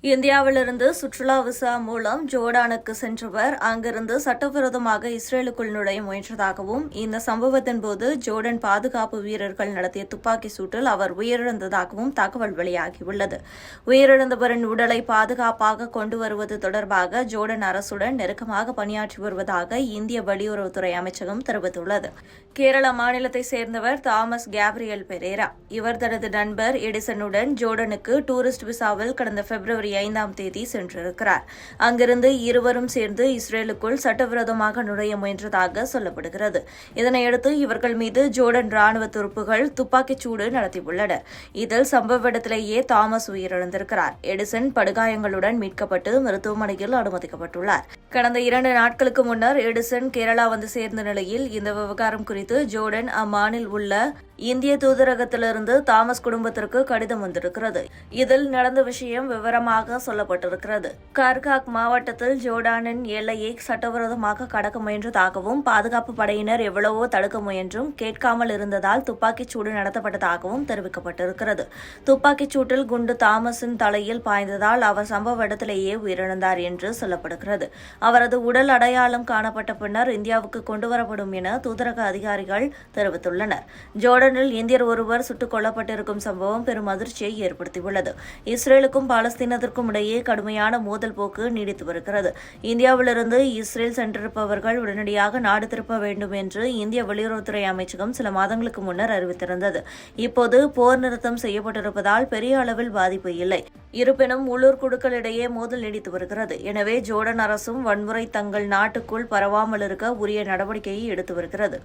இந்தியாவிலிருந்து சுற்றுலா விசா மூலம் ஜோர்டானுக்கு சென்றவர் அங்கிருந்து சட்டவிரோதமாக இஸ்ரேலுக்குள் நுழைய முயன்றதாகவும் இந்த சம்பவத்தின் போது ஜோர்டன் பாதுகாப்பு வீரர்கள் நடத்திய துப்பாக்கி சூட்டில் அவர் உயிரிழந்ததாகவும் தகவல் வெளியாகியுள்ளது. உயிரிழந்தவரின் உடலை பாதுகாப்பாக கொண்டு வருவது தொடர்பாக ஜோர்டன் அரசுடன் நெருக்கமாக பணியாற்றி வருவதாக இந்திய வெளியுறவுத்துறை அமைச்சகம் தெரிவித்துள்ளது. கேரள மாநிலத்தைச் சேர்ந்தவர் தாமஸ் கேப்ரியல் பெரேரா. இவர் தனது நண்பர் எடிசனுடன் ஜோர்டனுக்கு டூரிஸ்ட் விசாவில் கடந்த பிப்ரவரி 5ஆம் தேதி சென்றிருக்கிறார். அங்கிருந்து இருவரும் சேர்ந்து இஸ்ரேலுக்குள் சட்டவிரோதமாக நுழைய முயன்றதாக சொல்லப்படுகிறது. இதனையடுத்து இவர்கள் மீது ஜோர்டன் ராணுவ துருப்புகள் துப்பாக்கிச் சூடு நடத்தியுள்ளனர். இதில் சம்பவ இடத்திலேயே தாமஸ் உயிரிழந்திருக்கிறார். எடிசன் படுகாயங்களுடன் மீட்கப்பட்டு மருத்துவமனையில் அனுமதிக்கப்பட்டுள்ளார். கடந்த 2 நாட்களுக்கு முன்னர் எடிசன் கேரளா வந்து சேர்ந்த நிலையில் இந்த விவகாரம் குறித்து ஜோர்டன் அம்மானில் உள்ள இந்திய தூதரகத்திலிருந்து தாமஸ் குடும்பத்திற்கு கடிதம் வந்திருக்கிறது. இதில் நடந்த விஷயம் விவரமாக சொல்லப்பட்டிருக்கிறது. கர்காக் மாவட்டத்தில் ஜோர்டானின் எல்லையை சட்டவிரோதமாக கடக்க முயன்றதாகவும் பாதுகாப்பு படையினர் எவ்வளவோ தடுக்க முயன்றும் கேட்காமல் இருந்ததால் துப்பாக்கிச் சூடு நடத்தப்பட்டதாகவும் தெரிவிக்கப்பட்டிருக்கிறது. துப்பாக்கிச் சூட்டில் குண்டு தாமஸின் தலையில் பாய்ந்ததால் அவர் சம்பவ இடத்திலேயே உயிரிழந்தார் என்று சொல்லப்படுகிறது. அவரது உடல் அடையாளம் காணப்பட்ட பின்னர் இந்தியாவுக்கு கொண்டுவரப்படும் என தூதரக அதிகாரிகள் தெரிவித்துள்ளனர். ஜோர்டனில் இந்தியர் ஒருவர் சுட்டுக் கொல்லப்பட்டிருக்கும் சம்பவம் பெரும் அதிர்ச்சியை ஏற்படுத்தியுள்ளது. இஸ்ரேலுக்கும் பாலஸ்தீனத்திற்கும் இடையே கடுமையான மோதல் போக்கு நீடித்து வருகிறது. இந்தியாவிலிருந்து இஸ்ரேல் சென்றிருப்பவர்கள் உடனடியாக நாடு திரும்ப வேண்டும் என்று இந்திய வெளியுறவுத்துறை அமைச்சகம் சில மாதங்களுக்கு முன்னர் அறிவித்திருந்தது. இப்போது போர் நிறுத்தம் செய்யப்பட்டிருப்பதால் பெரிய அளவில் பாதிப்பு இல்லை. இருப்பினும் உள்ளூர் குழுக்களிடையே மோதல் நீடித்து வருகிறது. எனவே ஜோர்டன் அரசும் வன்முறை தங்கள் நாட்டுக்குள் பரவாமல் இருக்க உரிய நடவடிக்கையை எடுத்து வருகிறது.